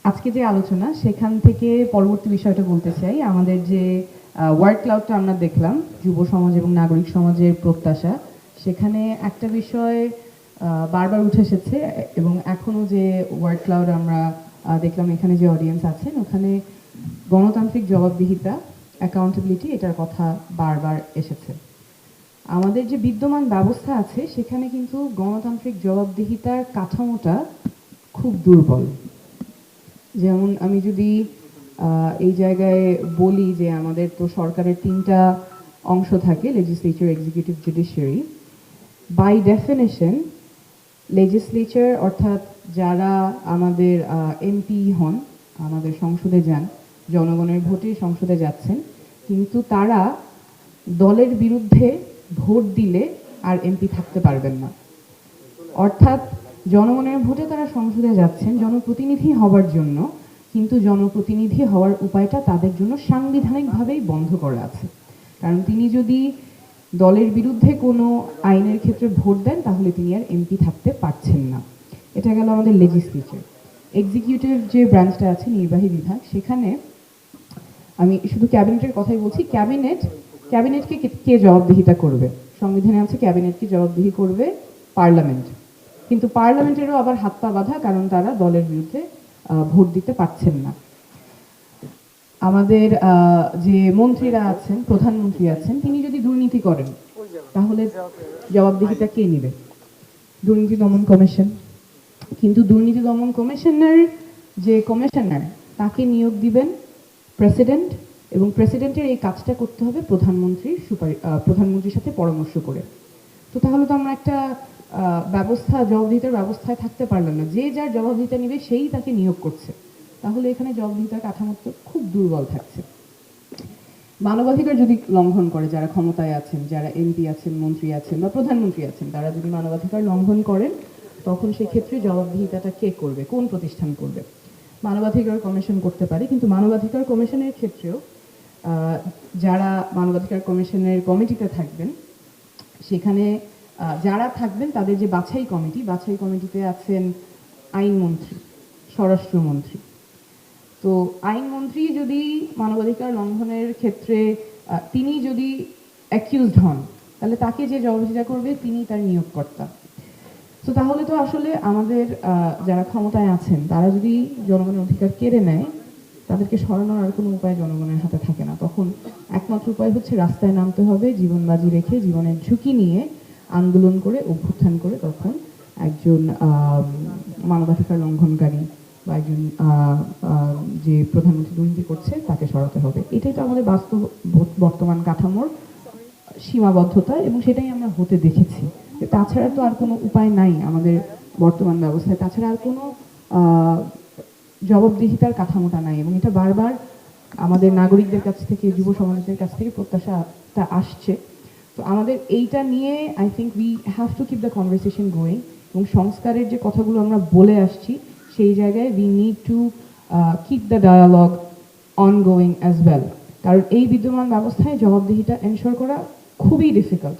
আজকে যে আলোচনা সেখান থেকে পরবর্তী বিষয়টা বলতে চাই। আমাদের যে ওয়ার্ড ক্লাউডটা আমরা দেখলাম, যুব সমাজ এবং নাগরিক সমাজের প্রত্যাশা, সেখানে একটা বিষয় বারবার উঠে এসেছে এবং এখনও যে ওয়ার্ড ক্লাউড আমরা দেখলাম, এখানে যে অডিয়েন্স আছেন ওখানে গণতান্ত্রিক জবাবদিহিতা, অ্যাকাউন্টেবিলিটি, এটার কথা বারবার এসেছে। আমাদের যে বিদ্যমান ব্যবস্থা আছে সেখানে কিন্তু গণতান্ত্রিক জবাবদিহিতার কাঠামোটা খুব দুর্বল। যেমন আমি যদি এই জায়গায় বলি যে আমাদের তো সরকারের 3টা অংশ থাকে, legislature, executive, judiciary. By definition legislature অর্থাৎ যারা আমাদের এমপি হন, আমাদের সংসদে যান, জনগণের ভোটে সংসদে যাচ্ছেন, কিন্তু তারা দলের বিরুদ্ধে ভোট দিলে আর এমপি থাকতে পারবেন না। অর্থাৎ জনগণের ভোটে তারা সংসদে যাচ্ছেন জনপ্রতিনিধি হওয়ার জন্য, কিন্তু জনপ্রতিনিধি হওয়ার উপায়টা তাদের জন্য সাংবিধানিকভাবেই বন্ধ করা আছে। কারণ তিনি যদি দলের বিরুদ্ধে কোনো আইনের ক্ষেত্রে ভোট দেন তাহলে তিনি আর এমপি থাকতে পারছেন না। এটা গেল আমাদের লেজিসলেচার। এক্সিকিউটিভ যে ব্রাঞ্চটা আছে, নির্বাহী বিভাগ, সেখানে আমি শুধু ক্যাবিনেটের কথাই বলছি। ক্যাবিনেটকে কে জবাবদিহিতা করবে? সংবিধানে আছে ক্যাবিনেটকে জবাবদিহি করবে পার্লামেন্ট, কিন্তু পার্লামেন্টেরও আবার হাত পা বাঁধা, কারণ তারা দলের বিরুদ্ধে ভোট দিতে পারছেন না। আমাদের যে মন্ত্রীরা আছেন, প্রধানমন্ত্রী আছেন, তিনি যদি দুর্নীতি করেন তাহলে জবাবদিহিতা কে নেবে? দুর্নীতি দমন কমিশন। কিন্তু দুর্নীতি দমন কমিশনের যে কমিশনার, তাকে নিয়োগ দিবেন প্রেসিডেন্ট, এবং প্রেসিডেন্টের এই কাজটা করতে হবে প্রধানমন্ত্রীর সাথে পরামর্শ করে। তো তাহলে তো আমরা একটা জবাবদিহিতার ব্যবস্থায় থাকতে পারলাম না। যে যার জবাবদিহিতা নেবে সেই তাকে নিয়োগ করছে, তাহলে এখানে জবাবদিহিতার কাঠামো খুব দুর্বল থাকছে। মানবাধিকার যদি লঙ্ঘন করে যারা ক্ষমতায় আছেন, যারা এমপি আছেন, মন্ত্রী আছেন বা প্রধানমন্ত্রী আছেন, তারা যদি মানবাধিকার লঙ্ঘন করেন তখন সেক্ষেত্রে জবাবদিহিতাটা কে করবে, কোন প্রতিষ্ঠান করবে? মানবাধিকার কমিশন করতে পারে, কিন্তু মানবাধিকার কমিশনের ক্ষেত্রেও যারা মানবাধিকার কমিশনের কমিটিতে থাকবেন, সেখানে যারা থাকবেন তাদের যে বাছাই কমিটিতে আছেন আইনমন্ত্রী, স্বরাষ্ট্রমন্ত্রী। তো আইনমন্ত্রী যদি মানবাধিকার লঙ্ঘনের ক্ষেত্রে তিনি যদি অ্যাকিউজড হন, তাহলে তাকে যে জবাবদিহিতা করবে তিনি তার নিয়োগকর্তা। তো তাহলে তো আসলে আমাদের যারা ক্ষমতায় আছেন তারা যদি জনগণের অধিকার কেড়ে নেয়, তাদেরকে সরানোর আর কোনো উপায় জনগণের হাতে থাকে না। তখন একমাত্র উপায় হচ্ছে রাস্তায় নামতে হবে, জীবন বাজি রেখে, জীবনের ঝুঁকি নিয়ে আন্দোলন করে, অভ্যুত্থান করে তখন একজন মানবাধিকার লঙ্ঘনকারী বা একজন যে প্রধানমন্ত্রী দুর্নীতি করছে তাকে সরাতে হবে। এটাই তো আমাদের বাস্তব বর্তমান কাঠামোর সীমাবদ্ধতা, এবং সেটাই আমরা হতে দেখেছি। তাছাড়া তো আর কোনো উপায় নাই আমাদের বর্তমান ব্যবস্থায়, তাছাড়া আর কোনো জবাবদিহিতার কাঠামোটা নাই, এবং এটা বারবার আমাদের নাগরিকদের কাছ থেকে, যুব সমাজের কাছ থেকে প্রত্যাশাটা আসছে। তো আমাদের এইটা নিয়ে I think we have to keep the conversation going, এবং সংস্কারের যে কথাগুলো আমরা বলে আসছি সেই জায়গায় we need to keep the dialogue ongoing as well. কারণ এই বিদ্যমান ব্যবস্থায় জবাবদিহিতা এনশোর করা খুবই ডিফিকাল্ট।